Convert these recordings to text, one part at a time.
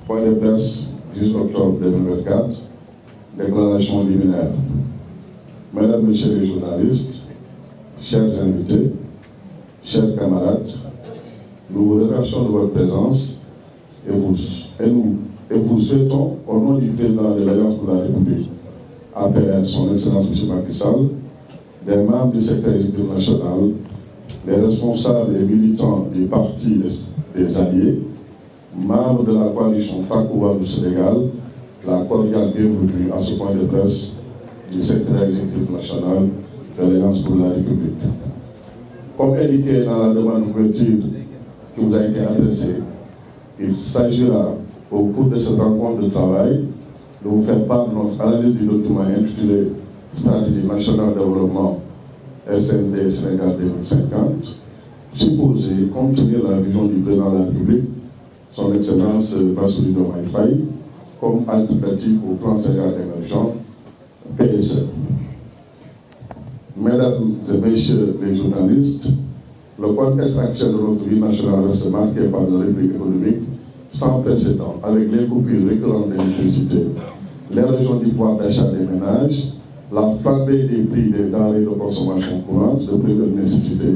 Point de presse, 10 octobre 2024, déclaration liminaire. Mesdames, Messieurs les journalistes, chers invités, chers camarades, nous vous remercions de votre présence et vous souhaitons, au nom du président de l'Alliance pour la République, APR, son Excellence M. Macky Sall, des membres du secteur exécutif national, les responsables et militants du parti des Alliés, membres de la coalition Fakouba du Sénégal, la cordiale bienvenue à ce point de presse du secteur exécutif national de l'Alliance pour la République. Comme indiqué dans la demande d'ouverture qui vous a été adressée, il s'agira, au cours de cette rencontre de travail, de vous faire part de notre analyse du document intitulé Stratégie nationale de développement SND Sénégal 2050, supposé contenir la vision du président de la République, son Excellence Bassirou Diomaye Faye, comme alternative au plan Sénégal émergent PSE. Mesdames et messieurs les journalistes, le contexte actuel de notre vie nationale reste marqué par une rubrique économique sans précédent, avec les coupures récurrentes d'électricité, l'érosion du pouvoir d'achat des ménages, la flambée des prix des denrées de consommation courante de première nécessité,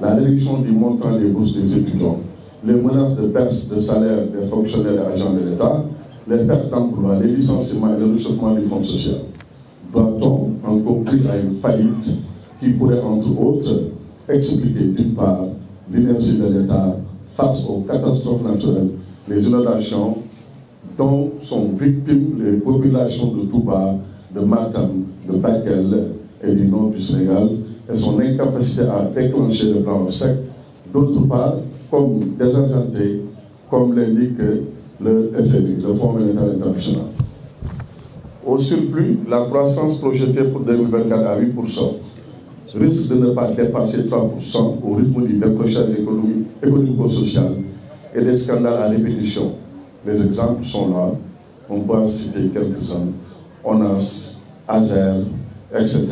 la réduction du montant des bourses des étudiants, les menaces de baisse de salaire des fonctionnaires et agents de l'État, les pertes d'emploi, les licenciements et le réchauffement du fonds social. Doit-on en conclure à une faillite qui pourrait, entre autres, expliquer d'une part l'inertie de l'État face aux catastrophes naturelles, les inondations dont sont victimes les populations de Touba, de Matam, de Bakel et du nord du Sénégal, et son incapacité à déclencher le plan ORSEC, d'autre part, comme désargenté, comme l'indique le FMI, le Fonds monétaire international. Au surplus, la croissance projetée pour 2024 à 8% risque de ne pas dépasser 3% au rythme du décrochage économico-social et des scandales à répétition. Les exemples sont là, on peut en citer quelques-uns, ONAS, Azer, etc.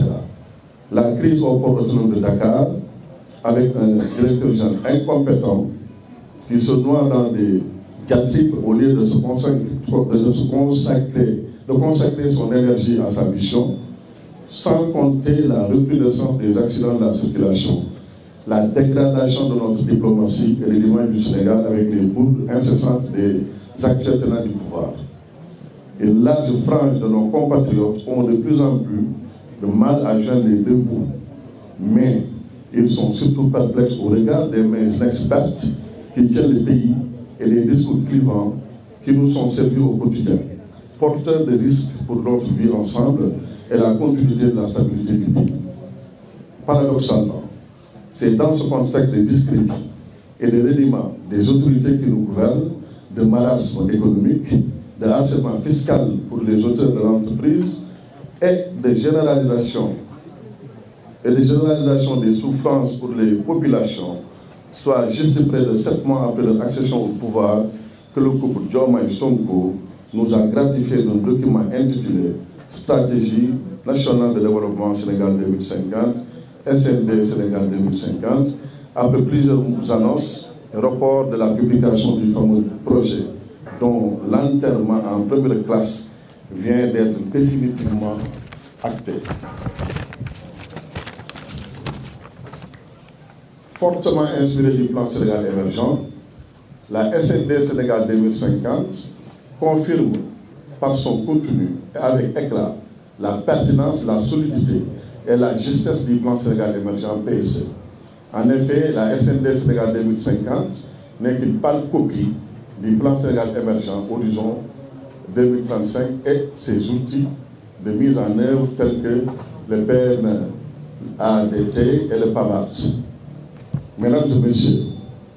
La crise au port autonome de Dakar, avec un directeur général incompétent qui se noie dans des diatribes au lieu de consacrer son énergie à sa mission, sans compter la recrudescence des accidents de la circulation, la dégradation de notre diplomatie et l'élément du Sénégal avec les bourdes incessantes des acteurs tenants du pouvoir. Une large frange de nos compatriotes ont de plus en plus de mal à joindre les deux bouts, mais ils sont surtout perplexes au regard des mains inexpertes qui tiennent le pays et les discours clivants qui nous sont servis au quotidien, porteurs de risques pour notre vie ensemble et la continuité de la stabilité du pays. Paradoxalement, c'est dans ce contexte de discrédit et de reniement des autorités qui nous gouvernent, de marasme économique, de harcèlement fiscal pour les auteurs de l'entreprise et de généralisation des souffrances pour les populations, soit juste près de 7 mois après leur accession au pouvoir, que le couple Diomaye Sonko nous a gratifié d'un document intitulé Stratégie nationale de développement Sénégal 2050, SND Sénégal 2050, après plusieurs annonces et reports de la publication du fameux projet, dont l'enterrement en première classe vient d'être définitivement acté. Fortement inspiré du plan Sénégal émergent, la SND Sénégal 2050 confirme par son contenu et avec éclat la pertinence, la solidité et la justesse du plan Sénégal émergent PSE. En effet, la SND Sénégal 2050 n'est qu'une pâle copie du plan Sénégal émergent Horizon 2035 et ses outils de mise en œuvre tels que le PNADT et le PAVAT. Mesdames et messieurs,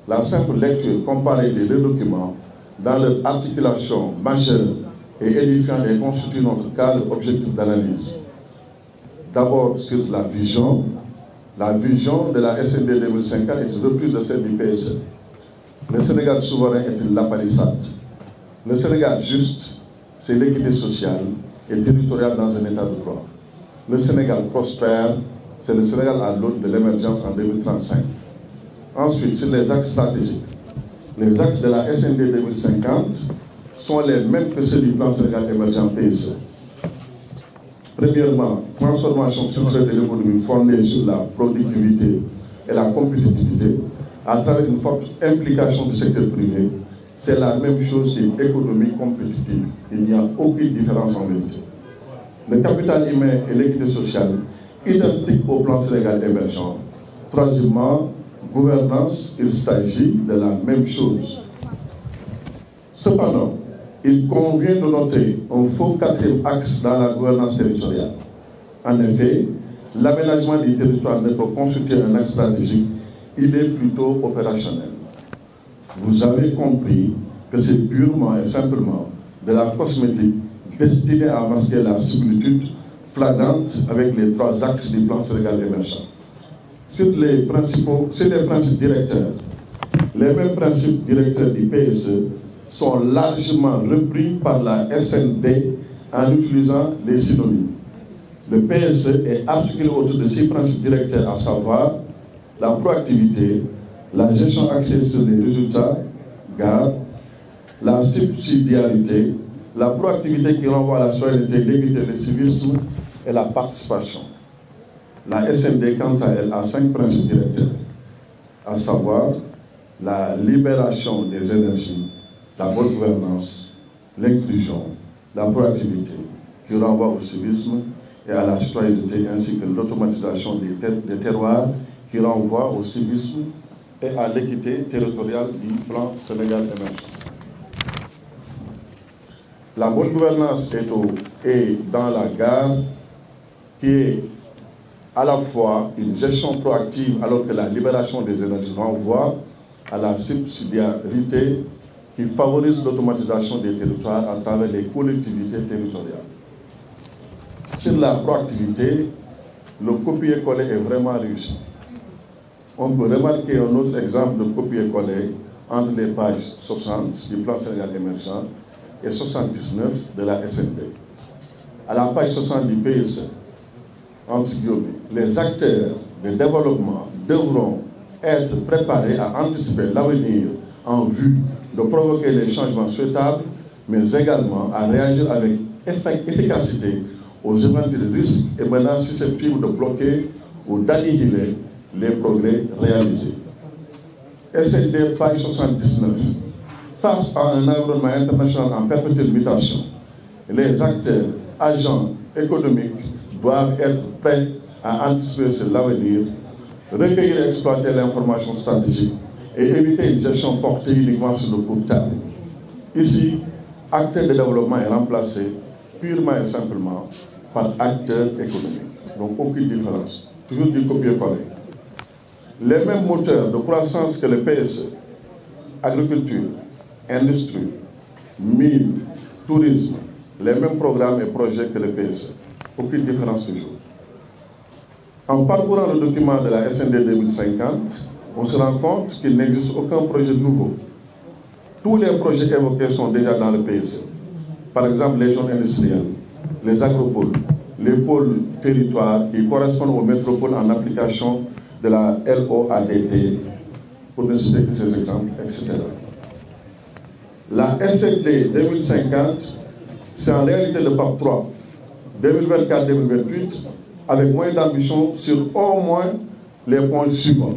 la simple lecture comparée des deux documents dans leur articulation majeure et édifiante et constitue notre cadre objectif d'analyse. D'abord sur la vision de la SND 2050 est une reprise de celle du PSE. Le Sénégal souverain est une lapalissade. Le Sénégal juste, c'est l'équité sociale et territoriale dans un état de droit. Le Sénégal prospère, c'est le Sénégal à l'aune de l'émergence en 2035. Ensuite, sur les axes stratégiques. Les axes de la SND 2050 sont les mêmes que ceux du plan Sénégal émergent PSE. Premièrement, transformation structurelle de l'économie fondée sur la productivité et la compétitivité à travers une forte implication du secteur privé. C'est la même chose qu'une économie compétitive. Il n'y a aucune différence en vérité. Le capital humain et l'équité sociale, identiques au plan Sénégal émergent. Troisièmement, gouvernance, il s'agit de la même chose. Cependant, il convient de noter un faux quatrième axe dans la gouvernance territoriale. En effet, l'aménagement du territoire n'est pas constitué un axe stratégique, il est plutôt opérationnel. Vous avez compris que c'est purement et simplement de la cosmétique destinée à masquer la similitude flagrante avec les trois axes du plan Sénégal émergent. Sur les principes directeurs, les mêmes principes directeurs du PSE sont largement repris par la SND en utilisant les synonymes. Le PSE est articulé autour de 6 principes directeurs, à savoir la proactivité, la gestion axée sur les résultats, GAR, la subsidiarité, la proactivité qui renvoie à la citoyenneté, l'équité, le civisme et la participation. La SND, quant à elle, a 5 principes directeurs, à savoir la libération des énergies, la bonne gouvernance, l'inclusion, la proactivité qui renvoie au civisme et à la citoyenneté, ainsi que l'automatisation des terroirs qui renvoie au civisme et à l'équité territoriale du plan Sénégal émergent. La bonne gouvernance est dans la gare qui est à la fois une gestion proactive alors que la libération des énergies renvoie à la subsidiarité qui favorise l'automatisation des territoires à travers les collectivités territoriales. Sur la proactivité, le copier-coller est vraiment réussi. On peut remarquer un autre exemple de copier-coller entre les pages 60 du plan Sénégal émergent et 79 de la SND. À la page 60 du PSE, entre guillemets, les acteurs de développement devront être préparés à anticiper l'avenir en vue de provoquer les changements souhaitables, mais également à réagir avec efficacité aux éventuels risques et menaces susceptibles de bloquer ou d'annihiler les progrès réalisés. SND, page 79. Face à un environnement international en perpétuelle mutation, les acteurs, agents économiques doivent être prêts à anticiper sur l'avenir, recueillir et exploiter l'information stratégique et éviter une gestion portée uniquement sur le court terme. Ici, acteur de développement est remplacé purement et simplement par acteur économique. Donc aucune différence. Toujours du copier-coller. Les mêmes moteurs de croissance que le PSE, agriculture, industrie, mines, tourisme, les mêmes programmes et projets que le PSE. Aucune différence toujours. En parcourant le document de la SND 2050, on se rend compte qu'il n'existe aucun projet nouveau. Tous les projets évoqués sont déjà dans le PSE. Par exemple, les zones industrielles, les agropoles, les pôles territoires qui correspondent aux métropoles en application de la LOADT, pour ne citer que ces exemples, etc. La SND 2050, c'est en réalité le PAP 3, 2024-2028, avec moins d'ambition sur au moins les points suivants.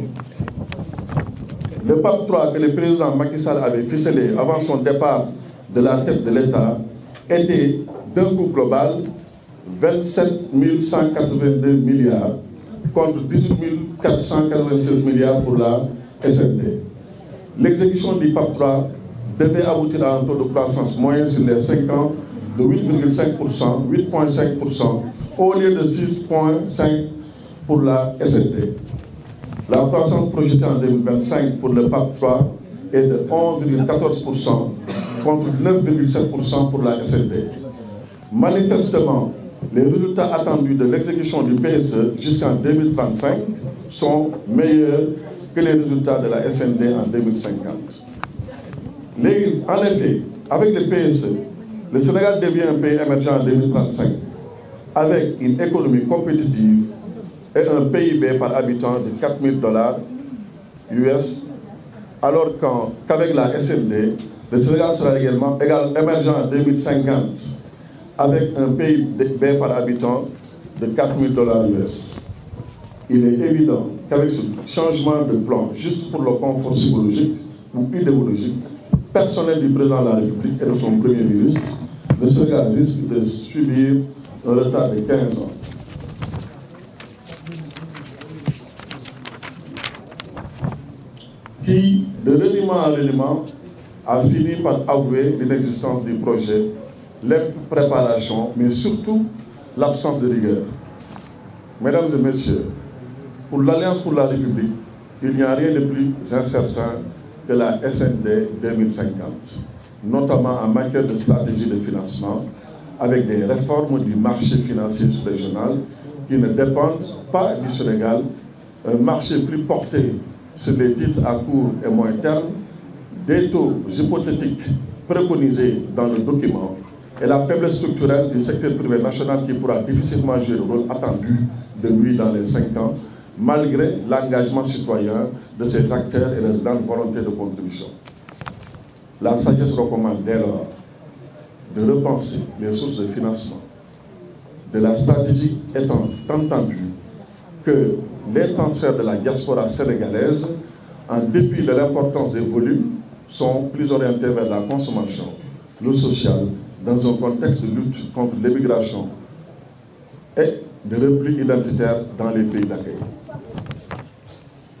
Le PAP 3 que le président Macky Sall avait ficelé avant son départ de la tête de l'État était d'un coût global 27 182 milliards contre 18 496 milliards pour la SND. L'exécution du PAP 3 devait aboutir à un taux de croissance moyen sur les 5 ans de 8,5%, 8,5% au lieu de 6,5% pour la SND. La croissance projetée en 2025 pour le PAP 3 est de 11,14% contre 9,7% pour la SND. Manifestement, les résultats attendus de l'exécution du PSE jusqu'en 2035 sont meilleurs que les résultats de la SND en 2050. En effet, avec le PSE, le Sénégal devient un pays émergent en 2035, avec une économie compétitive et un PIB par habitant de $4 000 US, alors qu'avec la SND, Le Sénégal sera également émergent en 2050 avec un PIB par habitant de $4 000 US. Il est évident qu'avec ce changement de plan, juste pour le confort psychologique ou idéologique, personnel du président de la République et de son Premier ministre, le Sénégal risque de subir un retard de 15 ans. Qui, de reniement en reniement, a fini par avouer l'inexistence du projet, l'impréparation, mais surtout l'absence de rigueur. Mesdames et messieurs, pour l'Alliance pour la République, il n'y a rien de plus incertain que la SND 2050, notamment en matière de stratégie de financement, avec des réformes du marché financier sous-régional qui ne dépendent pas du Sénégal, un marché plus porté sur les titres à court et moyen terme, des taux hypothétiques préconisés dans le document et la faiblesse structurelle du secteur privé national qui pourra difficilement jouer le rôle attendu de lui dans les 5 ans, malgré l'engagement citoyen de ses acteurs et leur grande volonté de contribution. La sagesse recommande dès lors de repenser les sources de financement de la stratégie étant entendu que les transferts de la diaspora sénégalaise, en dépit de l'importance des volumes, sont plus orientés vers la consommation, le social, dans un contexte de lutte contre l'immigration et de repli identitaire dans les pays d'accueil.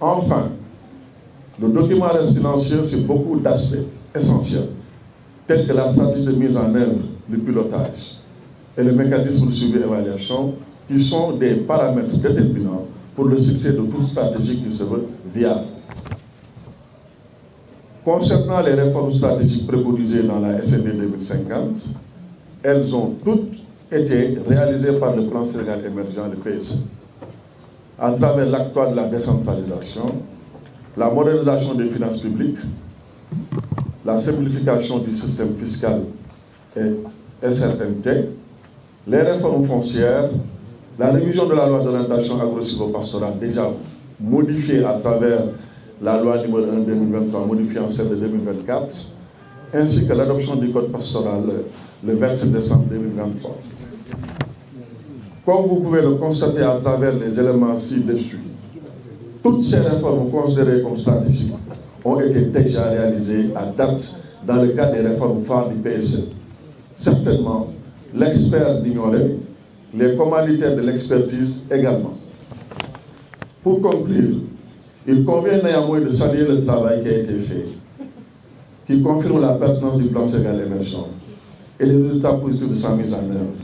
Enfin, le document reste silencieux sur beaucoup d'aspects essentiels, tels que la stratégie de mise en œuvre, le pilotage et le mécanisme de suivi et évaluation, qui sont des paramètres déterminants pour le succès de toute stratégie qui se veut viable. Concernant les réformes stratégiques préconisées dans la SND 2050, elles ont toutes été réalisées par le plan Sénégal émergent, le PSE, à travers l'acte 3 de la décentralisation, la modernisation des finances publiques, la simplification du système fiscal et SRMT, les réformes foncières, la révision de la loi d'orientation agro-silvopastorale déjà modifiée à travers la loi numéro 1/2023 modifiant celle de 2024, ainsi que l'adoption du code pastoral le 27 décembre 2023. Comme vous pouvez le constater à travers les éléments ci-dessus, toutes ces réformes considérées comme stratégiques ont été déjà réalisées à date dans le cadre des réformes phares du PSE. Certainement, l'expert l'ignorait, les commanditaires de l'expertise également. Pour conclure, il convient néanmoins de saluer le travail qui a été fait, qui confirme la pertinence du plan Sénégal émergent et les résultats positifs de sa mise en œuvre.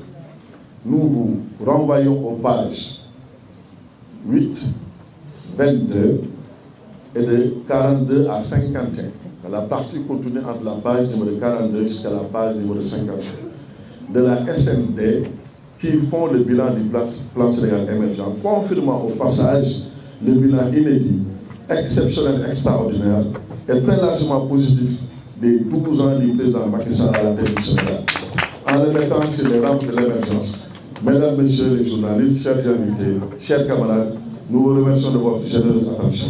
Nous vous renvoyons aux pages 8, 22 et de 42 à 51, dans la partie contenue entre la page numéro 42 jusqu'à la page numéro 51, de la SND, qui font le bilan du plan Sénégal émergent, confirmant au passage le bilan inédit, exceptionnel, extraordinaire et très largement positif des 12 ans du président Macky Sall à la tête du Sénégal, en le mettant sur les rampes de l'émergence. Mesdames, Messieurs les journalistes, chers invités, chers camarades, nous vous remercions de votre généreuse attention.